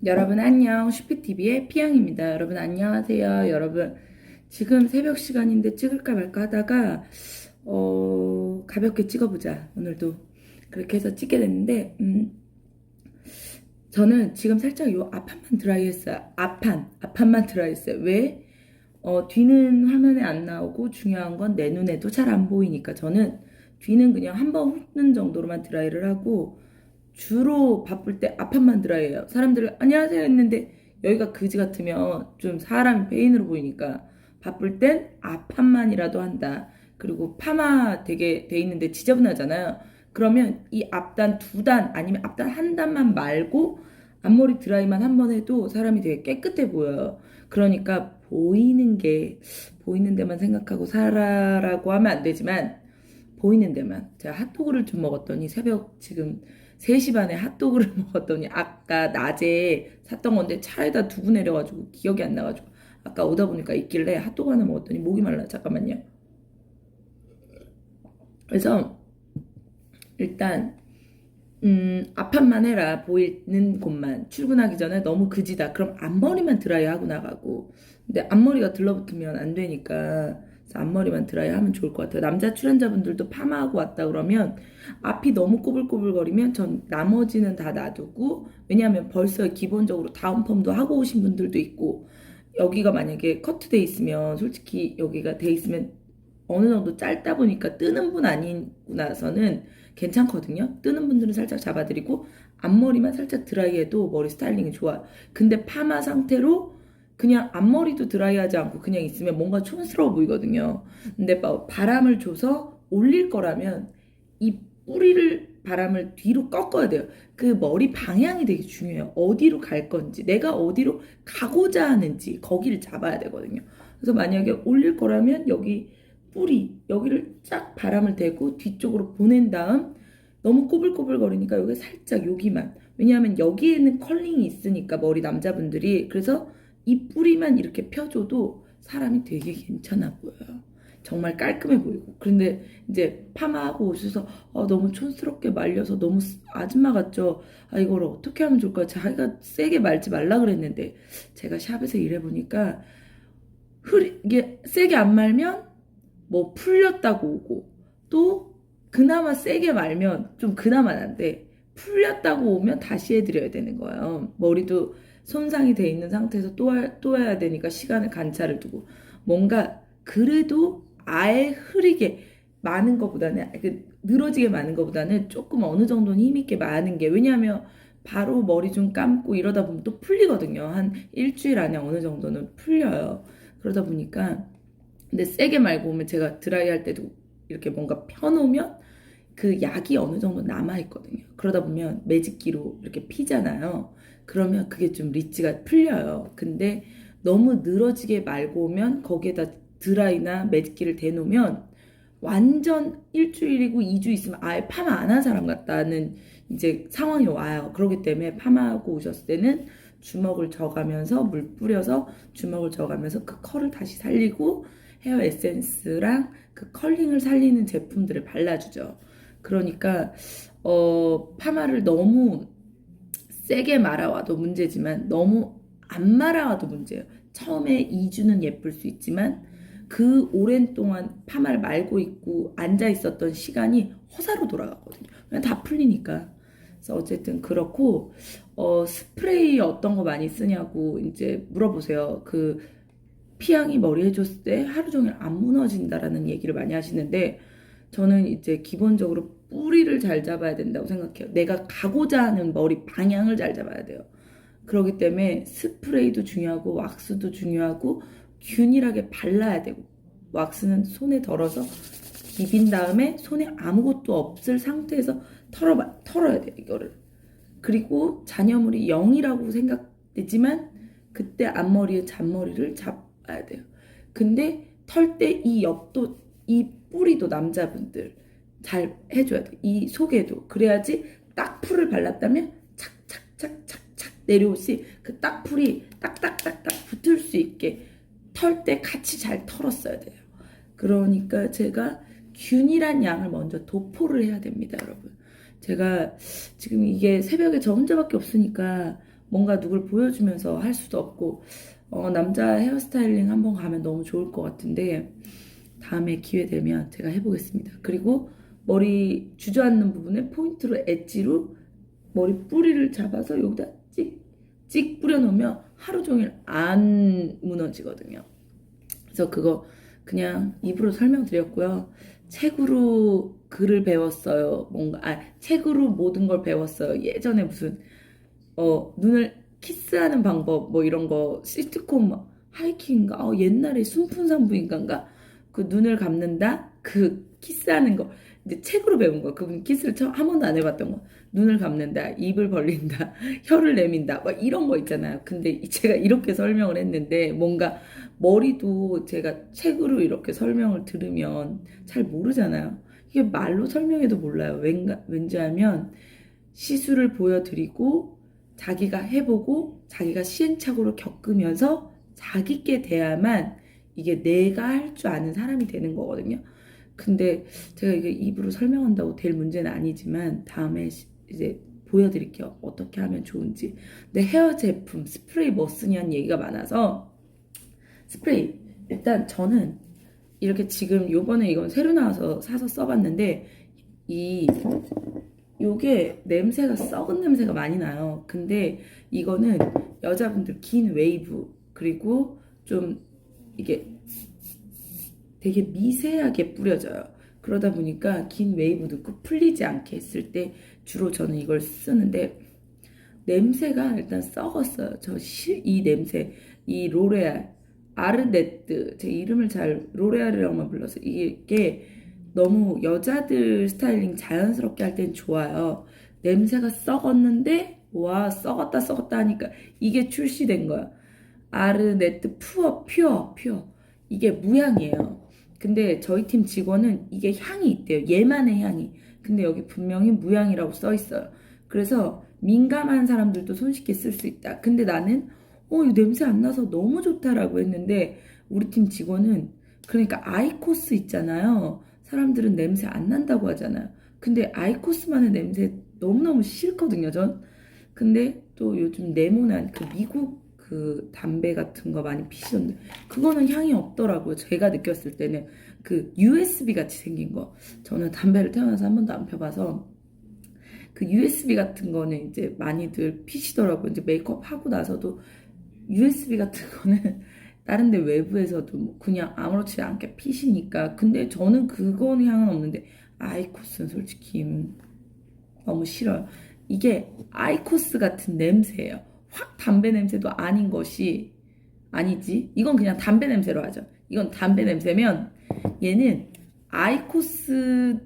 여러분 안녕. 슈피TV의 피양입니다. 여러분 안녕하세요. 여러분 지금 새벽 시간인데 찍을까 말까 하다가 가볍게 찍어보자 오늘도 그렇게 해서 찍게 됐는데 저는 지금 살짝 요 앞판만 드라이했어요. 앞판만 드라이했어요. 왜? 뒤는 화면에 안 나오고 중요한 건 내 눈에도 잘 안 보이니까 저는 뒤는 그냥 한 번 훑는 정도로만 드라이를 하고 주로 바쁠 때 앞판만 드라이해요. 사람들이 안녕하세요 했는데 여기가 그지 같으면 좀 사람이 페인으로 보이니까 바쁠 땐 앞판만이라도 한다. 그리고 파마 되게 돼 있는데 지저분하잖아요. 그러면 이 앞단 두 단 아니면 앞단 한 단만 말고 앞머리 드라이만 한 번 해도 사람이 되게 깨끗해 보여요. 그러니까 보이는 데만 생각하고 살아라고 하면 안 되지만 보이는 데만. 제가 핫도그를 좀 먹었더니 새벽 지금 3시 반에 핫도그를 먹었더니 아까 낮에 샀던 건데 차에다 두고 내려가지고 기억이 안 나가지고 아까 오다 보니까 있길래 핫도그 하나 먹었더니 목이 말라. 잠깐만요. 그래서 일단 앞판만 해라. 보이는 곳만. 출근하기 전에 너무 그지다. 그럼 앞머리만 드라이 하고 나가고. 근데 앞머리가 들러붙으면 안 되니까 그래서 앞머리만 드라이 하면 좋을 것 같아요. 남자 출연자분들도 파마하고 왔다 그러면 앞이 너무 꼬불꼬불거리면 전 나머지는 다 놔두고, 왜냐하면 벌써 기본적으로 다운펌도 하고 오신 분들도 있고, 여기가 만약에 커트돼 있으면 솔직히 여기가 돼 있으면 어느 정도 짧다 보니까 뜨는 분 아니고 나서는 괜찮거든요. 뜨는 분들은 살짝 잡아드리고 앞머리만 살짝 드라이해도 머리 스타일링이 좋아요. 근데 파마 상태로 그냥 앞머리도 드라이하지 않고 그냥 있으면 뭔가 촌스러워 보이거든요. 근데 바람을 줘서 올릴 거라면 이 뿌리를 바람을 뒤로 꺾어야 돼요. 그 머리 방향이 되게 중요해요. 어디로 갈 건지, 내가 어디로 가고자 하는지 거기를 잡아야 되거든요. 그래서 만약에 올릴 거라면 여기 뿌리 여기를 쫙 바람을 대고 뒤쪽으로 보낸 다음 너무 꼬불꼬불거리니까 여기 살짝 여기만, 왜냐하면 여기에는 컬링이 있으니까 머리 남자분들이. 그래서 이 뿌리만 이렇게 펴줘도 사람이 되게 괜찮아 보여요. 정말 깔끔해 보이고. 그런데 이제 파마하고 오셔서 너무 촌스럽게 말려서 너무 아줌마 같죠? 이걸 어떻게 하면 좋을까? 자기가 세게 말지 말라 그랬는데 제가 샵에서 일해보니까 이게 세게 안 말면 뭐 풀렸다고 오고, 또 그나마 세게 말면 좀 그나마 난데 풀렸다고 오면 다시 해드려야 되는 거예요. 머리도 손상이 돼 있는 상태에서 또 해야 되니까 시간을 관찰을 두고, 뭔가 그래도 아예 흐리게 많은 것보다는 늘어지게 많은 것보다는 조금 어느 정도는 힘있게 많은 게, 왜냐하면 바로 머리 좀 감고 이러다 보면 또 풀리거든요. 한 일주일 안에 어느 정도는 풀려요. 그러다 보니까, 근데 세게 말고 오면 제가 드라이 할 때도 이렇게 뭔가 펴놓으면 그 약이 어느 정도 남아있거든요. 그러다 보면 매직기로 이렇게 피잖아요. 그러면 그게 좀 리치가 풀려요. 근데 너무 늘어지게 말고 오면 거기에다 드라이나 매직기를 대놓으면 완전 일주일이고 2주 있으면 아예 파마 안 한 사람 같다는 이제 상황이 와요. 그렇기 때문에 파마하고 오셨을 때는 주먹을 져가면서 물 뿌려서 주먹을 져가면서 그 컬을 다시 살리고 헤어 에센스랑 그 컬링을 살리는 제품들을 발라주죠. 그러니까 파마를 너무 세게 말아와도 문제지만 너무 안 말아와도 문제예요. 처음에 2주는 예쁠 수 있지만 그 오랜 동안 파마를 말고 있고 앉아 있었던 시간이 허사로 돌아가거든요. 그냥 다 풀리니까. 그래서 어쨌든 그렇고, 스프레이 어떤 거 많이 쓰냐고 이제 물어보세요. 그 피양이 머리 해줬을 때 하루 종일 안 무너진다라는 얘기를 많이 하시는데, 저는 이제 기본적으로 뿌리를 잘 잡아야 된다고 생각해요. 내가 가고자 하는 머리 방향을 잘 잡아야 돼요. 그렇기 때문에 스프레이도 중요하고 왁스도 중요하고 균일하게 발라야 되고, 왁스는 손에 덜어서 비빈 다음에 손에 아무것도 없을 상태에서 털어야 돼요, 이거를. 그리고 잔여물이 0이라고 생각되지만 그때 앞머리에 잔머리를 잡아야 돼요. 근데 털 때 이 옆도, 이 뿌리도 남자분들 잘 해줘야 돼요. 이 속에도. 그래야지 딱 풀을 발랐다면 착착착착착 내려오시, 그 딱 풀이 딱딱딱딱 붙을 수 있게 털 때 같이 잘 털었어야 돼요. 그러니까 제가 균일한 양을 먼저 도포를 해야 됩니다, 여러분. 제가 지금 이게 새벽에 저 혼자밖에 없으니까 뭔가 누굴 보여주면서 할 수도 없고 남자 헤어스타일링 한번 가면 너무 좋을 것 같은데 다음에 기회 되면 제가 해보겠습니다. 그리고 머리 주저앉는 부분에 포인트로 엣지로 머리 뿌리를 잡아서 여기다 찍 뿌려놓으면 하루 종일 안 무너지거든요. 그래서 그거 그냥 입으로 설명드렸고요. 책으로 글을 배웠어요. 책으로 모든 걸 배웠어요. 예전에 무슨 눈을 키스하는 방법 뭐 이런 거 시트콤 하이킹인가 옛날에 순풍산부인가인가 그 눈을 감는다 그 키스하는 거 이제 책으로 배운 거 그분 키스를 한 번도 안 해봤던 거 눈을 감는다 입을 벌린다 혀를 내민다 막 이런 거 있잖아요. 근데 제가 이렇게 설명을 했는데 뭔가 머리도 제가 책으로 이렇게 설명을 들으면 잘 모르잖아요. 이게 말로 설명해도 몰라요. 왠지 하면 시술을 보여드리고 자기가 해보고 자기가 시행착오를 겪으면서 자기께 대야만 이게 내가 할 줄 아는 사람이 되는 거거든요. 근데 제가 이게 입으로 설명한다고 될 문제는 아니지만 다음에 이제 보여드릴게요. 어떻게 하면 좋은지. 근데 헤어 제품, 스프레이 뭐 쓰냐는 얘기가 많아서 스프레이 일단 저는 이렇게 지금 요번에 이건 새로 나와서 사서 써봤는데 요게 냄새가 썩은 냄새가 많이 나요. 근데 이거는 여자분들 긴 웨이브 그리고 좀 이게 되게 미세하게 뿌려져요. 그러다 보니까 긴 웨이브 넣고 풀리지 않게 했을 때 주로 저는 이걸 쓰는데 냄새가 일단 썩었어요. 이 냄새, 이 로레알, 아르네트, 제 이름을 잘 로레알이라고만 불러서 이게 너무 여자들 스타일링 자연스럽게 할 땐 좋아요. 냄새가 썩었는데 와 썩었다 하니까 이게 출시된 거야. 아르네트 퓨어 이게 무향이에요. 근데 저희 팀 직원은 이게 향이 있대요. 얘만의 향이. 근데 여기 분명히 무향이라고 써 있어요. 그래서 민감한 사람들도 손쉽게 쓸 수 있다. 근데 나는 이 냄새 안 나서 너무 좋다라고 했는데 우리 팀 직원은 그러니까 아이코스 있잖아요. 사람들은 냄새 안 난다고 하잖아요. 근데 아이코스만의 냄새 너무너무 싫거든요, 전. 근데 또 요즘 네모난 그 미국 그 담배 같은 거 많이 피시던데 그거는 향이 없더라고요. 제가 느꼈을 때는 그 USB 같이 생긴 거. 저는 담배를 태어나서 한 번도 안 펴봐서 그 USB 같은 거는 이제 많이들 피시더라고요. 이제 메이크업 하고 나서도 USB 같은 거는 다른 데 외부에서도 뭐 그냥 아무렇지 않게 피시니까. 근데 저는 그건 향은 없는데 아이코스는 솔직히 너무 싫어요. 이게 아이코스 같은 냄새예요. 확 담배 냄새도 아닌 것이 아니지. 이건 그냥 담배 냄새로 하죠. 이건 담배 냄새면 얘는 아이코스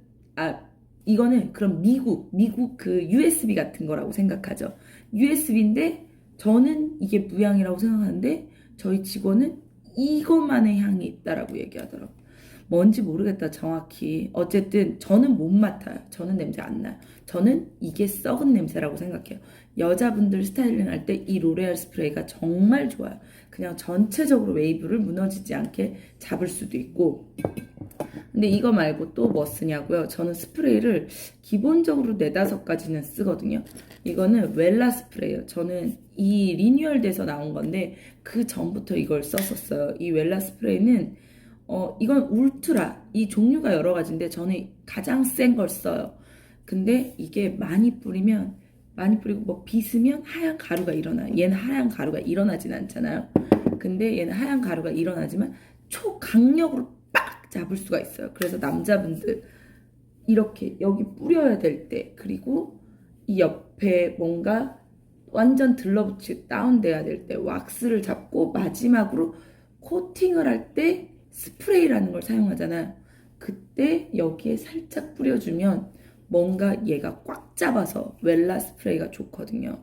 이거는 그럼 미국 그 USB 같은 거라고 생각하죠. USB인데 저는 이게 무향이라고 생각하는데 저희 직원은 이것만의 향이 있다라고 얘기하더라고요. 뭔지 모르겠다 정확히. 어쨌든 저는 못 맡아요. 저는 냄새 안 나요. 저는 이게 썩은 냄새라고 생각해요. 여자분들 스타일링 할 때 이 로레알 스프레이가 정말 좋아요. 그냥 전체적으로 웨이브를 무너지지 않게 잡을 수도 있고. 근데 이거 말고 또 뭐 쓰냐고요? 저는 스프레이를 기본적으로 4-5가지는 쓰거든요. 이거는 웰라 스프레이예요. 저는 이 리뉴얼 돼서 나온 건데 그 전부터 이걸 썼었어요. 이 웰라 스프레이는 이건 울트라 이 종류가 여러 가지인데 저는 가장 센 걸 써요. 근데 이게 많이 뿌리고 뭐 빗으면 하얀 가루가 일어나요. 얘는 하얀 가루가 일어나진 않잖아요. 근데 얘는 하얀 가루가 일어나지만 초강력으로 빡 잡을 수가 있어요. 그래서 남자분들 이렇게 여기 뿌려야 될 때 그리고 이 옆에 뭔가 완전 들러붙이 다운돼야 될 때 왁스를 잡고 마지막으로 코팅을 할 때 스프레이라는 걸 사용하잖아요. 그때 여기에 살짝 뿌려주면 뭔가 얘가 꽉 잡아서 웰라 스프레이가 좋거든요.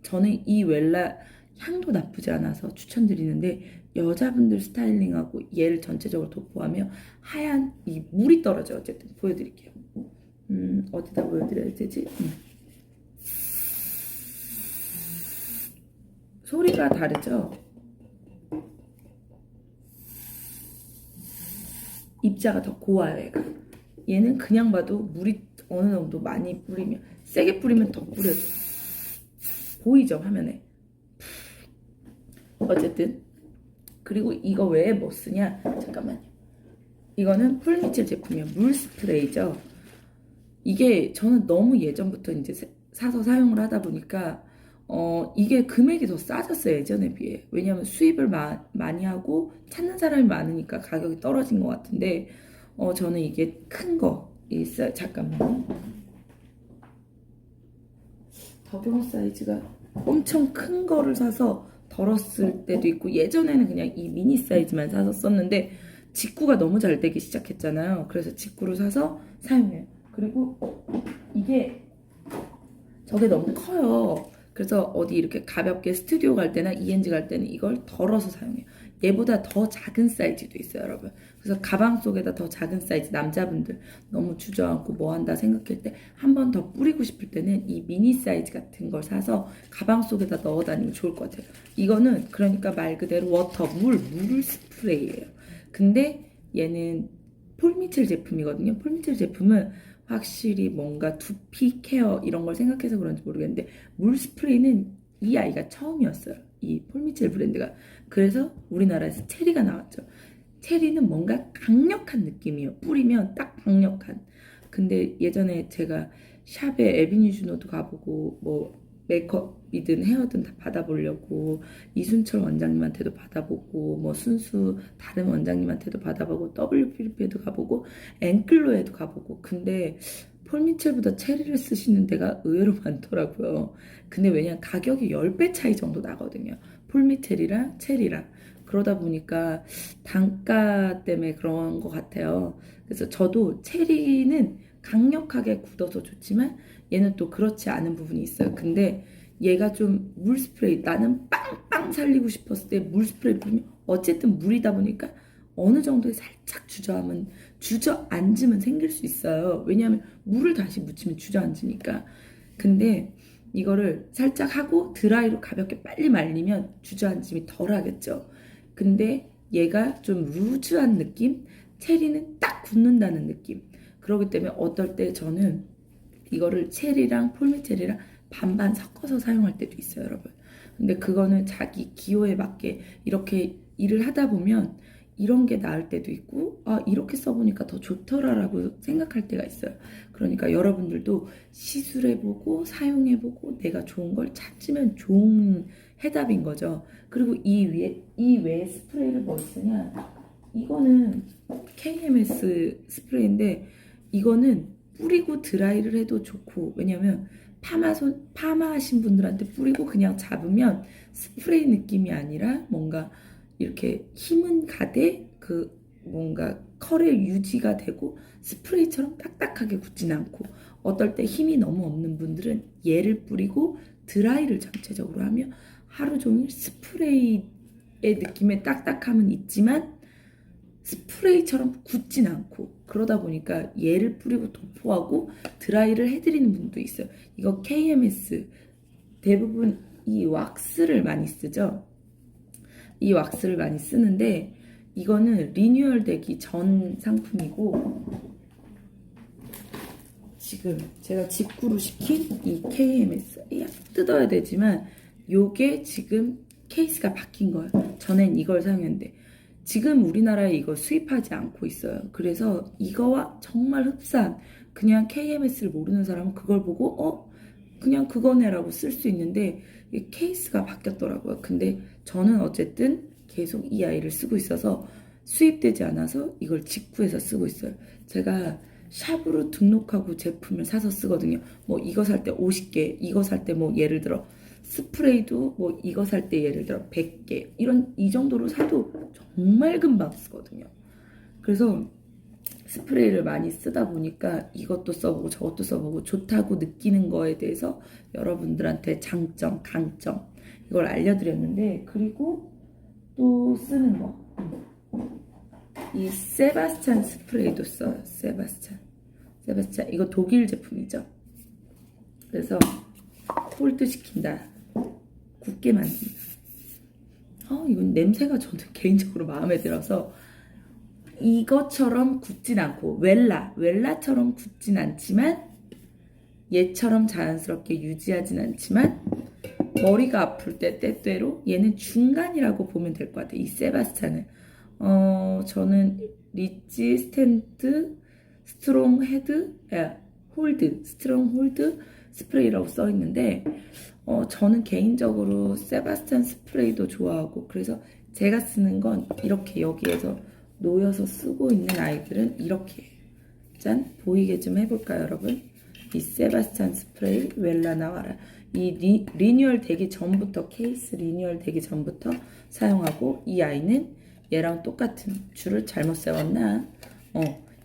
저는 이 웰라 향도 나쁘지 않아서 추천드리는데 여자분들 스타일링하고 얘를 전체적으로 도포하면 하얀 이 물이 떨어져요. 어쨌든 보여드릴게요. 어디다 보여드려야 되지? 소리가 다르죠? 입자가 더 고와요, 얘가. 얘는 그냥 봐도 물이 어느 정도 많이 뿌리면 세게 뿌리면 더 뿌려져. 보이죠 화면에. 어쨌든 그리고 이거 외에 뭐 쓰냐, 잠깐만요. 이거는 폴미첼 제품이에요. 물 스프레이죠. 이게 저는 너무 예전부터 이제 사서 사용을 하다 보니까 이게 금액이 더 싸졌어요, 예전에 비해. 왜냐하면 수입을 많이 하고 찾는 사람이 많으니까 가격이 떨어진 것 같은데 저는 이게 큰 거 있어요. 잠깐만요. 적용 사이즈가 엄청 큰 거를 사서 덜었을 때도 있고, 예전에는 그냥 이 미니 사이즈만 사서 썼는데 직구가 너무 잘 되기 시작했잖아요. 그래서 직구를 사서 사용해요. 그리고 이게 저게 너무 커요. 그래서 어디 이렇게 가볍게 스튜디오 갈 때나 ENG 갈 때는 이걸 덜어서 사용해요. 얘보다 더 작은 사이즈도 있어요, 여러분. 그래서 가방 속에다 더 작은 사이즈, 남자분들 너무 주저앉고 뭐 한다 생각할 때 한 번 더 뿌리고 싶을 때는 이 미니 사이즈 같은 걸 사서 가방 속에다 넣어 다니면 좋을 것 같아요. 이거는 그러니까 말 그대로 물 스프레이예요. 근데 얘는 폴미첼 제품이거든요. 폴미첼 제품은 확실히 뭔가 두피 케어 이런 걸 생각해서 그런지 모르겠는데 물 스프레이는 이 아이가 처음이었어요. 이 폴미첼 브랜드가. 그래서 우리나라에서 체리가 나왔죠. 체리는 뭔가 강력한 느낌이에요. 뿌리면 딱 강력한. 근데 예전에 제가 샵에 에비뉴 주노도 가보고 뭐 메이크업이든 헤어든 다 받아보려고 이순철 원장님한테도 받아보고 뭐 순수 다른 원장님한테도 받아보고 WPP에도 가보고 앵클로에도 가보고, 근데 폴미첼보다 체리를 쓰시는 데가 의외로 많더라고요. 근데 왜냐면 가격이 10배 차이 정도 나거든요. 폴미첼이랑 체리랑. 그러다 보니까 단가 때문에 그런 것 같아요. 그래서 저도 체리는 강력하게 굳어서 좋지만 얘는 또 그렇지 않은 부분이 있어요. 근데 얘가 좀 물 스프레이, 나는 빵빵 살리고 싶었을 때 물 스프레이 뿌리면 어쨌든 물이다 보니까 어느 정도에 살짝 주저앉으면 생길 수 있어요. 왜냐하면 물을 다시 묻히면 주저앉으니까. 근데 이거를 살짝 하고 드라이로 가볍게 빨리 말리면 주저앉음이 덜 하겠죠. 근데 얘가 좀 루즈한 느낌? 체리는 딱 굳는다는 느낌. 그렇기 때문에 어떨 때 저는 이거를 체리랑 폴미체리랑 반반 섞어서 사용할 때도 있어요, 여러분. 근데 그거는 자기 기호에 맞게 이렇게 일을 하다 보면 이런 게 나을 때도 있고, 아, 이렇게 써보니까 더 좋더라라고 생각할 때가 있어요. 그러니까 여러분들도 시술해보고 사용해보고 내가 좋은 걸 찾으면 좋은 해답인 거죠. 그리고 이 외에 스프레이를 뭐 쓰냐? 이거는 KMS 스프레이인데 이거는 뿌리고 드라이를 해도 좋고, 왜냐면 파마하신 분들한테 뿌리고 그냥 잡으면 스프레이 느낌이 아니라 뭔가 이렇게 힘은 가되 그 뭔가 컬의 유지가 되고 스프레이처럼 딱딱하게 굳진 않고, 어떨 때 힘이 너무 없는 분들은 얘를 뿌리고 드라이를 전체적으로 하면 하루 종일 스프레이의 느낌의 딱딱함은 있지만 스프레이처럼 굳진 않고, 그러다 보니까 얘를 뿌리고 도포하고 드라이를 해드리는 분도 있어요. 이거 KMS 대부분 이 왁스를 많이 쓰죠. 이 왁스를 많이 쓰는데 이거는 리뉴얼 되기 전 상품이고, 지금 제가 직구로 시킨 이 KMS 뜯어야 되지만 요게 지금 케이스가 바뀐 거예요. 전엔 이걸 사용했는데 지금 우리나라에 이거 수입하지 않고 있어요. 그래서 이거와 정말 흡사한, 그냥 KMS를 모르는 사람은 그걸 보고 그냥 그거네라고 쓸 수 있는데 이 케이스가 바뀌었더라고요. 근데 저는 어쨌든 계속 이 아이를 쓰고 있어서 수입되지 않아서 이걸 직구해서 쓰고 있어요. 제가 샵으로 등록하고 제품을 사서 쓰거든요. 뭐 이거 살 때 50개, 이거 살 때 뭐 예를 들어 스프레이도 뭐 이거 살 때 예를 들어 100개 이 정도로 사도 정말 금방 쓰거든요. 그래서 스프레이를 많이 쓰다 보니까 이것도 써보고 저것도 써보고 좋다고 느끼는 거에 대해서 여러분들한테 장점, 강점 이걸 알려드렸는데, 그리고 또 쓰는 거, 이 세바스찬 스프레이도 써요. 세바스찬 이거 독일 제품이죠. 그래서 폴드 시킨다, 굳게 만든다. 이건 냄새가 저는 개인적으로 마음에 들어서 이것처럼 굳진 않고 웰라처럼 굳진 않지만 얘처럼 자연스럽게 유지하진 않지만 머리가 아플 때 때때로 얘는 중간이라고 보면 될 것 같아요. 이 세바스찬은 저는 리치 스탠드 스트롱 헤드 홀드 스트롱 홀드 스프레이라고 써 있는데 저는 개인적으로 세바스찬 스프레이도 좋아하고 그래서 제가 쓰는 건 이렇게 여기에서 놓여서 쓰고 있는 아이들은 이렇게 짠 보이게 좀 해볼까요 여러분? 이 세바스찬 스프레이 웰라 나와라 이 리뉴얼 되기 전부터 케이스 리뉴얼 되기 전부터 사용하고 이 아이는 얘랑 똑같은 줄을 잘못 세웠나?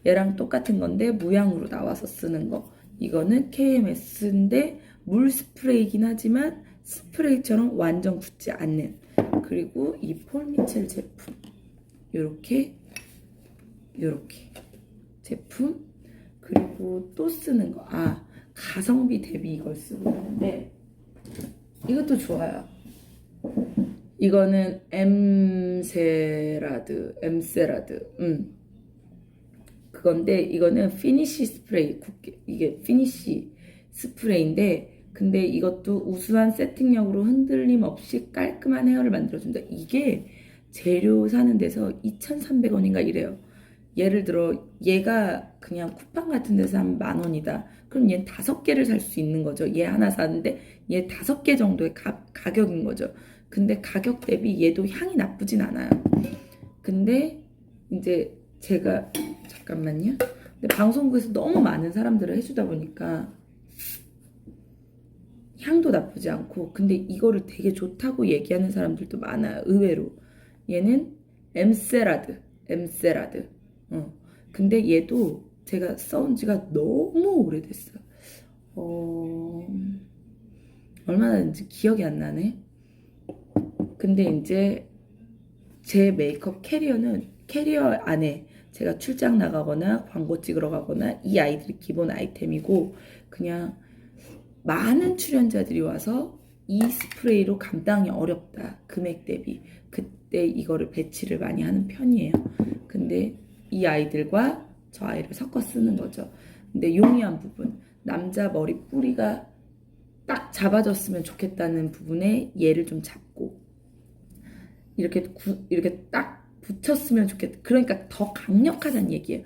얘랑 똑같은 건데 무향으로 나와서 쓰는 거 이거는 KMS인데 물 스프레이긴 하지만 스프레이처럼 완전 굳지 않는 그리고 이 폴미첼 제품 요렇게 제품 그리고 또 쓰는 거 가성비 대비 이걸 쓰고 있는데 이것도 좋아요. 이거는 엠세라드 그건데 이거는 피니쉬 스프레이 이게 피니쉬 스프레이인데 근데 이것도 우수한 세팅력으로 흔들림 없이 깔끔한 헤어를 만들어준다. 이게 재료 사는 데서 2,300원인가 이래요. 예를 들어 얘가 그냥 쿠팡 같은 데서 한 10,000원이다. 그럼 얘는 5개를 살 수 있는 거죠. 얘 하나 사는데 얘 5개 정도의 가격인 거죠. 근데 가격 대비 얘도 향이 나쁘진 않아요. 근데 이제 제가 잠깐만요. 근데 방송국에서 너무 많은 사람들을 해주다 보니까 향도 나쁘지 않고 근데 이거를 되게 좋다고 얘기하는 사람들도 많아요. 의외로 얘는 엠세라드 근데 얘도 제가 써온 지가 너무 오래됐어요. 얼마나 된지 기억이 안 나네. 근데 이제 제 메이크업 캐리어 안에 제가 출장 나가거나 광고 찍으러 가거나 이 아이들이 기본 아이템이고 그냥 많은 출연자들이 와서 이 스프레이로 감당이 어렵다. 금액 대비. 그때 이거를 배치를 많이 하는 편이에요. 근데 이 아이들과 저 아이를 섞어 쓰는 거죠. 근데 용이한 부분, 남자 머리 뿌리가 딱 잡아줬으면 좋겠다는 부분에 얘를 좀 잡고 이렇게 딱 붙였으면 좋겠다. 그러니까 더 강력하다는 얘기예요.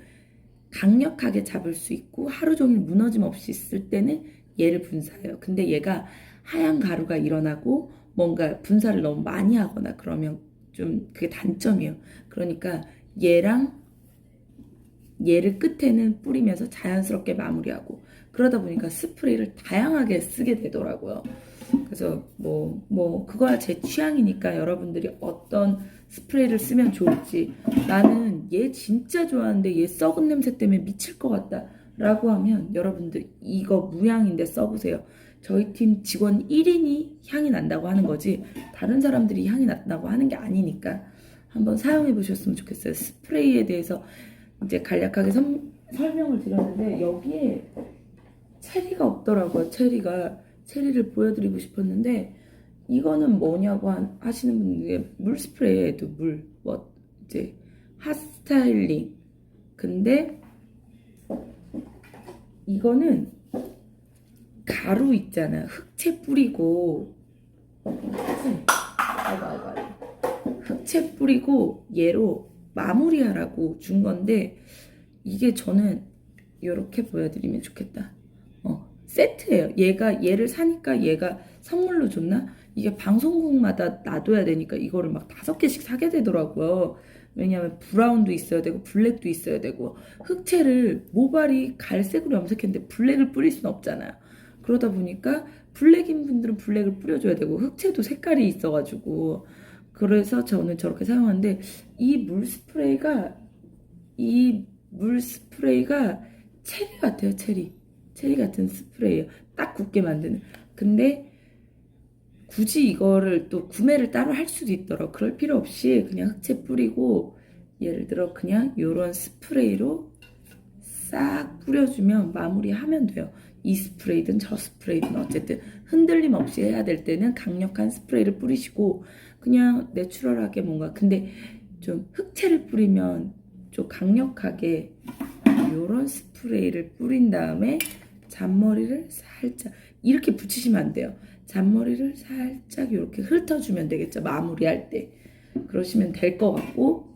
강력하게 잡을 수 있고 하루 종일 무너짐 없이 쓸 때는 얘를 분사해요. 근데 얘가 하얀 가루가 일어나고 뭔가 분사를 너무 많이 하거나 그러면 좀 그게 단점이에요. 그러니까 얘를 끝에는 뿌리면서 자연스럽게 마무리하고 그러다 보니까 스프레이를 다양하게 쓰게 되더라고요. 그래서 그거야 제 취향이니까 여러분들이 어떤 스프레이를 쓰면 좋을지 나는 얘 진짜 좋아하는데 얘 썩은 냄새 때문에 미칠 것 같다 라고 하면 여러분들 이거 무향인데 써보세요. 저희 팀 직원 1인이 향이 난다고 하는 거지 다른 사람들이 향이 난다고 하는 게 아니니까 한번 사용해 보셨으면 좋겠어요. 스프레이에 대해서 이제 간략하게 설명을 드렸는데 여기에 체리가 없더라고요. 체리를 보여드리고 싶었는데 이거는 뭐냐고 하시는 분들이 물 스프레이에도 이제 핫스타일링 근데 이거는 가루 있잖아요. 흑채 뿌리고 흑채 뿌리고 얘로 마무리하라고 준 건데 이게 저는 이렇게 보여드리면 좋겠다. 세트예요. 얘를 사니까 얘가 선물로 줬나? 이게 방송국마다 놔둬야 되니까 이거를 막 5개씩 사게 되더라고요. 왜냐면 브라운도 있어야 되고 블랙도 있어야 되고 흑채를 모발이 갈색으로 염색했는데 블랙을 뿌릴 수는 없잖아요. 그러다 보니까 블랙인 분들은 블랙을 뿌려줘야 되고 흑채도 색깔이 있어가지고 그래서 저는 저렇게 사용하는데 이 물 스프레이가 체리 같아요. 체리 같은 스프레이예요. 딱 굳게 만드는. 근데 굳이 이거를 또 구매를 따로 할 수도 있더라고. 그럴 필요 없이 그냥 흑채 뿌리고 예를 들어 그냥 요런 스프레이로 싹 뿌려주면 마무리하면 돼요. 이 스프레이든 저 스프레이든 어쨌든 흔들림 없이 해야 될 때는 강력한 스프레이를 뿌리시고 그냥 내추럴하게 뭔가 근데 좀 흑채를 뿌리면 좀 강력하게 요런 스프레이를 뿌린 다음에 잔머리를 살짝 이렇게 붙이시면 안 돼요. 잔머리를 살짝 이렇게 훑어주면 되겠죠. 마무리할 때. 그러시면 될 것 같고,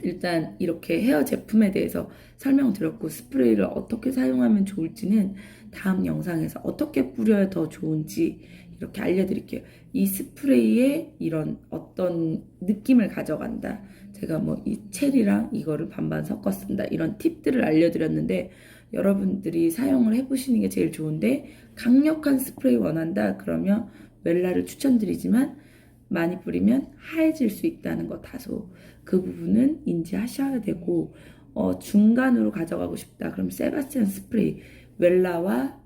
일단 이렇게 헤어 제품에 대해서 설명드렸고, 스프레이를 어떻게 사용하면 좋을지는 다음 영상에서 어떻게 뿌려야 더 좋은지 이렇게 알려드릴게요. 이 스프레이에 이런 어떤 느낌을 가져간다. 제가 뭐 이 체리랑 이거를 반반 섞어 쓴다. 이런 팁들을 알려드렸는데, 여러분들이 사용을 해보시는 게 제일 좋은데, 강력한 스프레이 원한다 그러면 웰라를 추천드리지만, 많이 뿌리면 하얘질 수 있다는 거 다소 그 부분은 인지하셔야 되고, 중간으로 가져가고 싶다 그럼 세바스찬 스프레이, 웰라와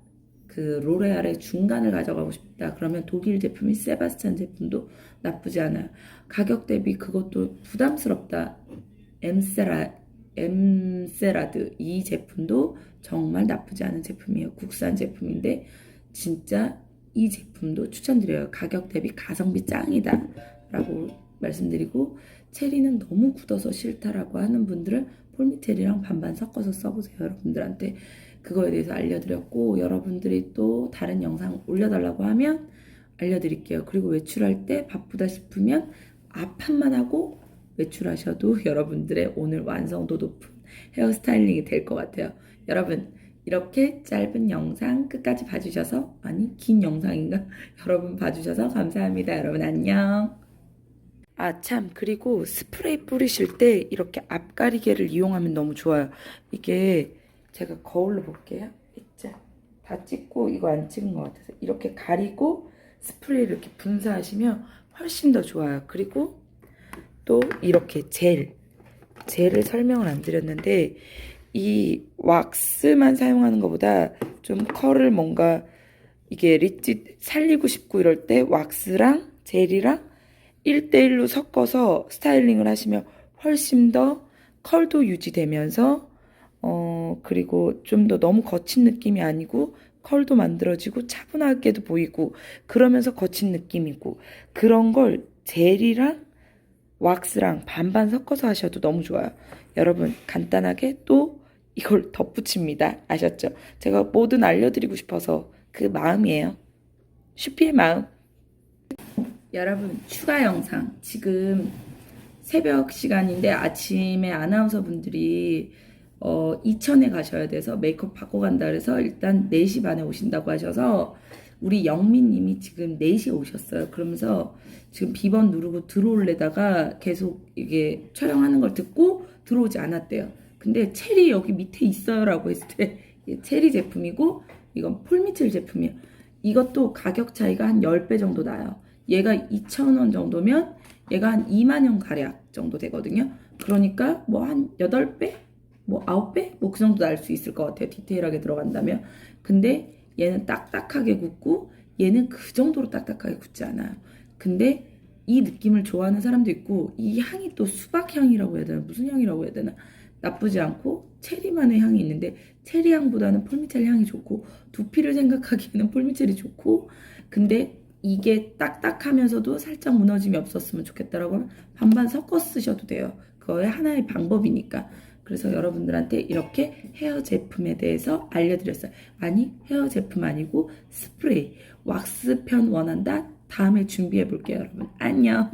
그 로레알의 중간을 가져가고 싶다 그러면 독일 제품인 세바스찬 제품도 나쁘지 않아요. 가격 대비 그것도 부담스럽다, 엠세라드 이 제품도 정말 나쁘지 않은 제품이에요. 국산 제품인데 진짜 이 제품도 추천드려요. 가격 대비 가성비 짱이다 라고 말씀드리고, 체리는 너무 굳어서 싫다라고 하는 분들은 폴미체리랑 반반 섞어서 써보세요. 여러분들한테 그거에 대해서 알려드렸고, 여러분들이 또 다른 영상 올려달라고 하면 알려드릴게요. 그리고 외출할 때 바쁘다 싶으면 앞판만 하고 외출하셔도 여러분들의 오늘 완성도 높은 헤어스타일링이 될 것 같아요. 여러분, 이렇게 짧은 영상 끝까지 봐주셔서, 아니 긴 영상인가? 여러분 봐주셔서 감사합니다. 여러분 안녕. 아, 참, 그리고 스프레이 뿌리실 때 이렇게 앞가리개를 이용하면 너무 좋아요. 이게 제가 거울로 볼게요. 있죠? 다 찍고 이거 안 찍은 것 같아서 이렇게 가리고 스프레이를 이렇게 분사하시면 훨씬 더 좋아요. 그리고 또 이렇게 젤을 설명을 안 드렸는데, 이 왁스만 사용하는 것보다 좀 컬을 뭔가 이게 릿지 살리고 싶고 이럴 때 왁스랑 젤이랑 1대1로 섞어서 스타일링을 하시면 훨씬 더 컬도 유지되면서 그리고 좀 더 너무 거친 느낌이 아니고 컬도 만들어지고 차분하게도 보이고 그러면서 거친 느낌이고, 그런 걸 젤이랑 왁스랑 반반 섞어서 하셔도 너무 좋아요. 여러분 간단하게 또 이걸 덧붙입니다. 아셨죠? 제가 뭐든 알려드리고 싶어서 그 마음이에요. 슈피의 마음. 여러분 추가 영상, 지금 새벽 시간인데 아침에 아나운서 분들이 이천에 가셔야 돼서 메이크업 받고 간다 그래서 일단 4시 반에 오신다고 하셔서 우리 영민님이 지금 4시에 오셨어요. 그러면서 지금 비번 누르고 들어올래다가 계속 이게 촬영하는 걸 듣고 들어오지 않았대요. 근데 체리 여기 밑에 있어요 라고 했을 때 이게 체리 제품이고 이건 폴미첼 제품이에요. 이것도 가격 차이가 한 10배 정도 나요. 얘가 2,000원 정도면 얘가 한 2만 원 가량 정도 되거든요. 그러니까 뭐 한 8배? 뭐 9배? 뭐 그 정도 날 수 있을 것 같아요. 디테일하게 들어간다면. 근데 얘는 딱딱하게 굳고 얘는 그 정도로 딱딱하게 굳지 않아요. 근데 이 느낌을 좋아하는 사람도 있고, 이 향이 또 수박 향이라고 해야 되나 무슨 향이라고 해야 되나 나쁘지 않고 체리만의 향이 있는데, 체리 향보다는 폴미첼 향이 좋고, 두피를 생각하기에는 폴미첼이 좋고, 근데 이게 딱딱하면서도 살짝 무너짐이 없었으면 좋겠다라고 하면 반반 섞어 쓰셔도 돼요. 그거의 하나의 방법이니까. 그래서 여러분들한테 이렇게 헤어 제품에 대해서 알려드렸어요. 아니, 헤어 제품 아니고 스프레이, 왁스 편 원한다? 다음에 준비해 볼게요, 여러분. 안녕.